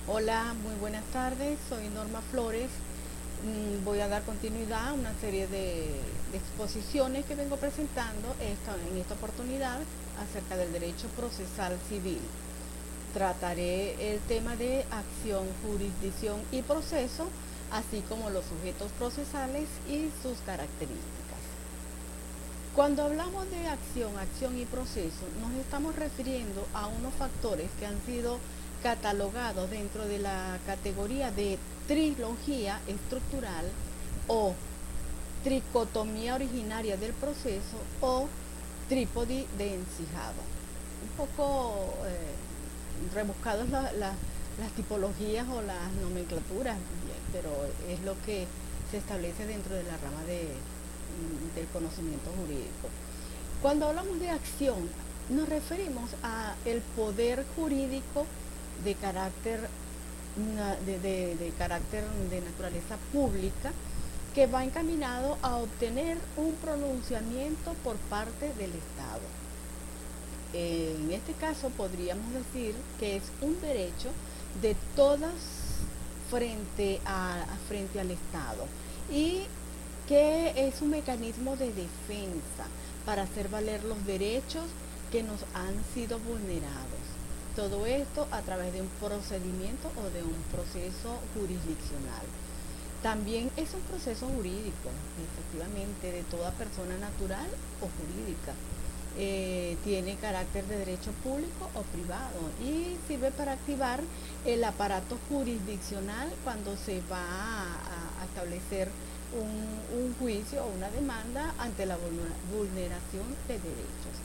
Hola, muy buenas tardes. Soy Norma Flores. Voy a dar continuidad a una serie de exposiciones que vengo presentando en esta oportunidad acerca del derecho procesal civil. Trataré el tema de acción, jurisdicción y proceso, así como los sujetos procesales y sus características. Cuando hablamos de acción y proceso, nos estamos refiriendo a unos factores que han sido catalogados dentro de la categoría de trilogía estructural o tricotomía originaria del proceso o trípode de encijado. Un poco rebuscados las tipologías o las nomenclaturas, pero es lo que se establece dentro de la rama del conocimiento jurídico. Cuando hablamos de acción, nos referimos a el poder jurídico de carácter de carácter de naturaleza pública que va encaminado a obtener un pronunciamiento por parte del Estado. En este caso podríamos decir que es un derecho de todas frente al Estado y que es un mecanismo de defensa para hacer valer los derechos que nos han sido vulnerados. Todo esto a través de un procedimiento o de un proceso jurisdiccional. También es un proceso jurídico, efectivamente, de toda persona natural o jurídica. Tiene carácter de derecho público o privado y sirve para activar el aparato jurisdiccional cuando se va a establecer un juicio o una demanda ante la vulneración de derechos.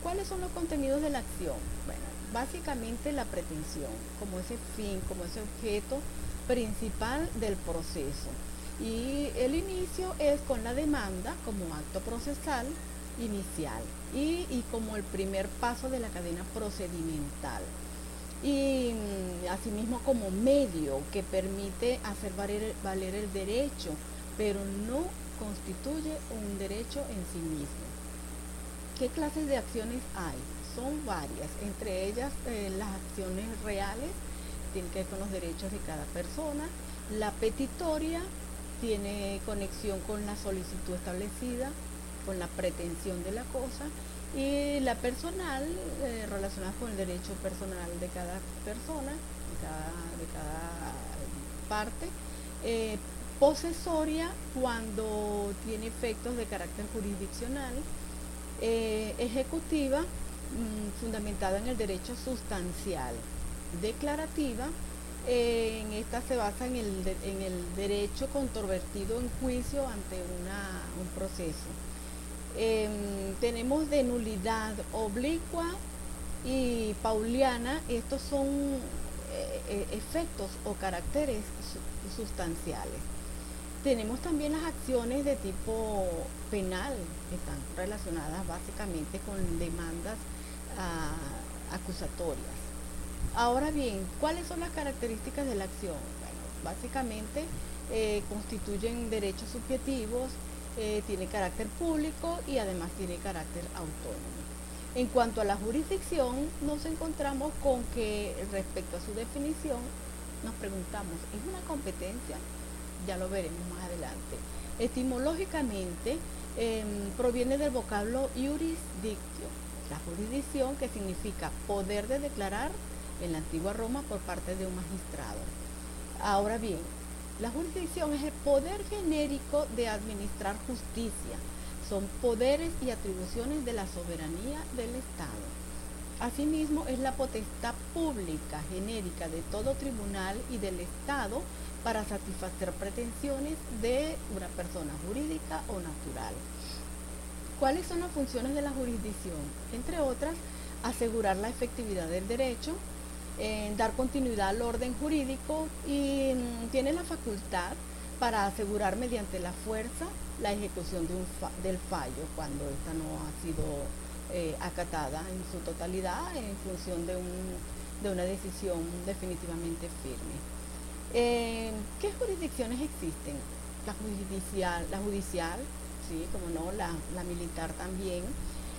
¿Cuáles son los contenidos de la acción? Bueno, básicamente la pretensión, como ese fin, como ese objeto principal del proceso. Y el inicio es con la demanda como acto procesal inicial y como el primer paso de la cadena procedimental. Y asimismo como medio que permite hacer valer el derecho, pero no constituye un derecho en sí mismo. ¿Qué clases de acciones hay? Son varias, entre ellas las acciones reales, tienen que ver con los derechos de cada persona. La petitoria tiene conexión con la solicitud establecida, con la pretensión de la cosa, y la personal, relacionada con el derecho personal de cada persona, de cada parte. Posesoria cuando tiene efectos de carácter jurisdiccional. Ejecutiva, fundamentada en el derecho sustancial. Declarativa, en esta se basa en el derecho controvertido en juicio ante un proceso. Tenemos de nulidad oblicua y pauliana. Estos son efectos o caracteres sustanciales. Tenemos también las acciones de tipo penal, que están relacionadas básicamente con demandas acusatorias. Ahora bien, ¿cuáles son las características de la acción? Bueno, básicamente constituyen derechos subjetivos, tiene carácter público y además tiene carácter autónomo. En cuanto a la jurisdicción, nos encontramos con que respecto a su definición, nos preguntamos, ¿es una competencia? Ya lo veremos más adelante. Etimológicamente, proviene del vocablo jurisdictio, la jurisdicción, que significa poder de declarar en la antigua Roma por parte de un magistrado. Ahora bien, la jurisdicción es el poder genérico de administrar justicia. Son poderes y atribuciones de la soberanía del Estado. Asimismo, es la potestad pública genérica de todo tribunal y del Estado para satisfacer pretensiones de una persona jurídica o natural. ¿Cuáles son las funciones de la jurisdicción? Entre otras, asegurar la efectividad del derecho, dar continuidad al orden jurídico y tiene la facultad para asegurar mediante la fuerza la ejecución del fallo cuando ésta no ha sido acatada en su totalidad en función de una decisión definitivamente firme. ¿Qué jurisdicciones existen? La judicial, sí, como no, la militar también.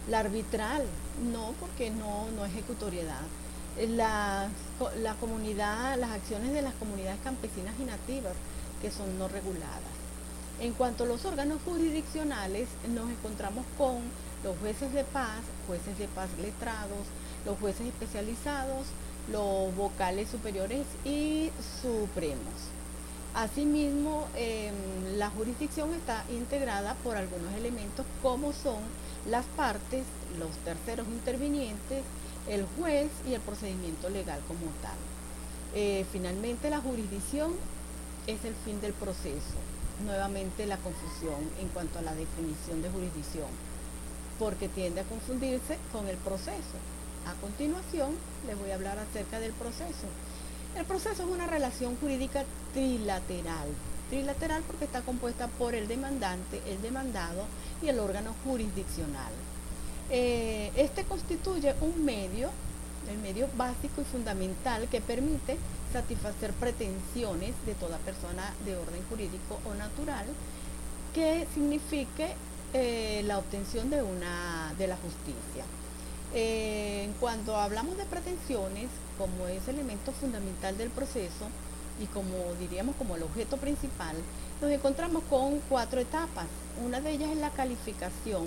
La arbitral, no, porque no ejecutoriedad. la comunidad, las acciones de las comunidades campesinas y nativas que son no reguladas. En cuanto a los órganos jurisdiccionales, nos encontramos con los jueces de paz letrados, los jueces especializados, los vocales superiores y supremos. Asimismo, la jurisdicción está integrada por algunos elementos como son las partes, los terceros intervinientes, el juez y el procedimiento legal como tal. Finalmente, la jurisdicción es el fin del proceso. Nuevamente la confusión en cuanto a la definición de jurisdicción, porque tiende a confundirse con el proceso. A continuación, les voy a hablar acerca del proceso. El proceso es una relación jurídica trilateral. Trilateral porque está compuesta por el demandante, el demandado y el órgano jurisdiccional. Este constituye un medio, el medio básico y fundamental que permite satisfacer pretensiones de toda persona de orden jurídico o natural que signifique la obtención de la justicia. En cuanto hablamos de pretensiones, como es elemento fundamental del proceso y como diríamos como el objeto principal, nos encontramos con 4 etapas. Una de ellas es la calificación.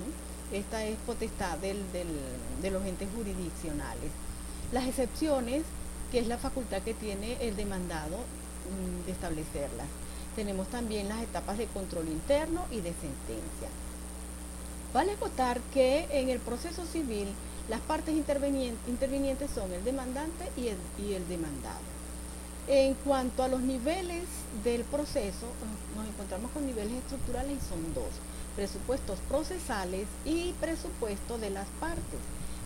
Esta es potestad de los entes jurisdiccionales. Las excepciones, que es la facultad que tiene el demandado de establecerlas. Tenemos también las etapas de control interno y de sentencia. Vale acotar que en el proceso civil las partes intervinientes son el demandante y el demandado. En cuanto a los niveles del proceso, nos encontramos con niveles estructurales y son 2, presupuestos procesales y presupuesto de las partes.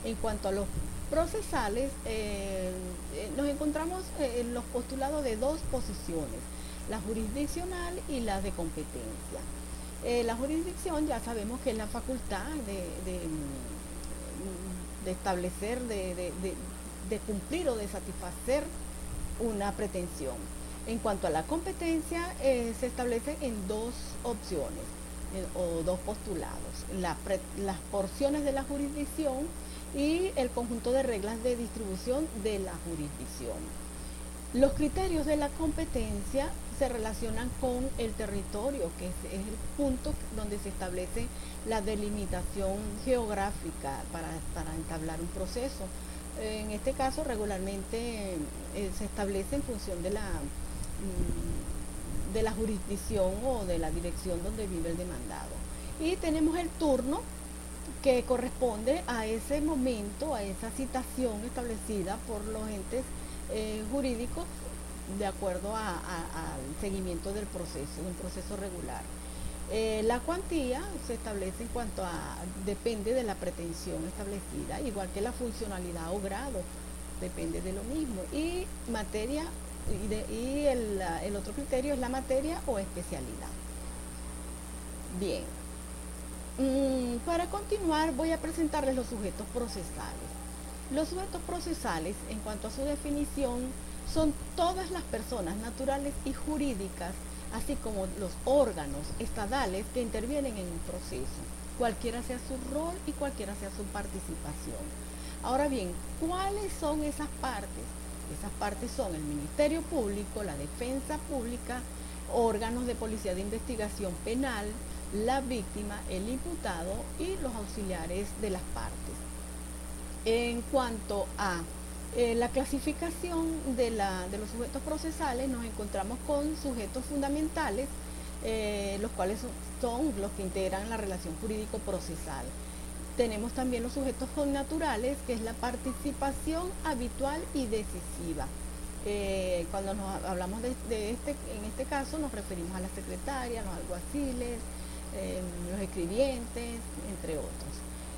En cuanto a los procesales, nos encontramos en los postulados de 2 posiciones, la jurisdiccional y la de competencia. La jurisdicción ya sabemos que es la facultad de establecer, de cumplir o de satisfacer una pretensión. En cuanto a la competencia, se establece en 2 opciones o 2 postulados, las porciones de la jurisdicción y el conjunto de reglas de distribución de la jurisdicción. Los criterios de la competencia se relacionan con el territorio, que es el punto donde se establece la delimitación geográfica para entablar un proceso. En este caso, regularmente se establece en función de la jurisdicción o de la dirección donde vive el demandado. Y tenemos el turno, que corresponde a ese momento, a esa citación establecida por los entes jurídicos de acuerdo al seguimiento del proceso, un proceso regular. La cuantía se establece en cuanto depende de la pretensión establecida, igual que la funcionalidad o grado, depende de lo mismo. Y materia, y el otro criterio es la materia o especialidad. Bien. Para continuar voy a presentarles los sujetos procesales. Los sujetos procesales, en cuanto a su definición, son todas las personas naturales y jurídicas, así como los órganos estadales que intervienen en un proceso, cualquiera sea su rol y cualquiera sea su participación. Ahora bien, ¿cuáles son esas partes? Esas partes son el Ministerio Público, la Defensa Pública, órganos de policía de investigación penal, la víctima, el imputado y los auxiliares de las partes. En cuanto a la clasificación de los sujetos procesales, nos encontramos con sujetos fundamentales, los cuales son los que integran la relación jurídico-procesal. Tenemos también los sujetos connaturales, que es la participación habitual y decisiva. Cuando hablamos en este caso nos referimos a la secretaria, los alguaciles, los escribientes, entre otros.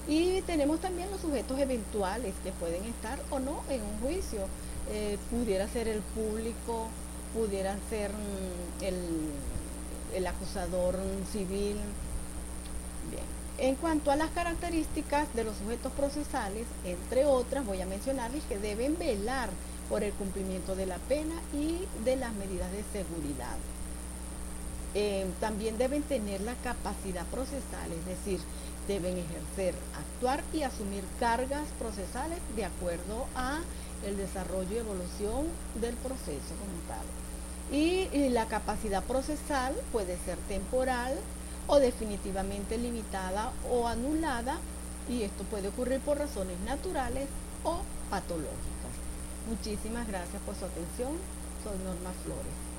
Y tenemos también los sujetos eventuales que pueden estar o no en un juicio. Pudiera ser el público, pudiera ser el acusador civil. Bien. En cuanto a las características de los sujetos procesales, entre otras, voy a mencionarles que deben velar por el cumplimiento de la pena y de las medidas de seguridad. También deben tener la capacidad procesal, es decir, deben ejercer, actuar y asumir cargas procesales de acuerdo a el desarrollo y evolución del proceso como tal. Y la capacidad procesal puede ser temporal o definitivamente limitada o anulada, y esto puede ocurrir por razones naturales o patológicas. Muchísimas gracias por su atención. Soy Norma Flores.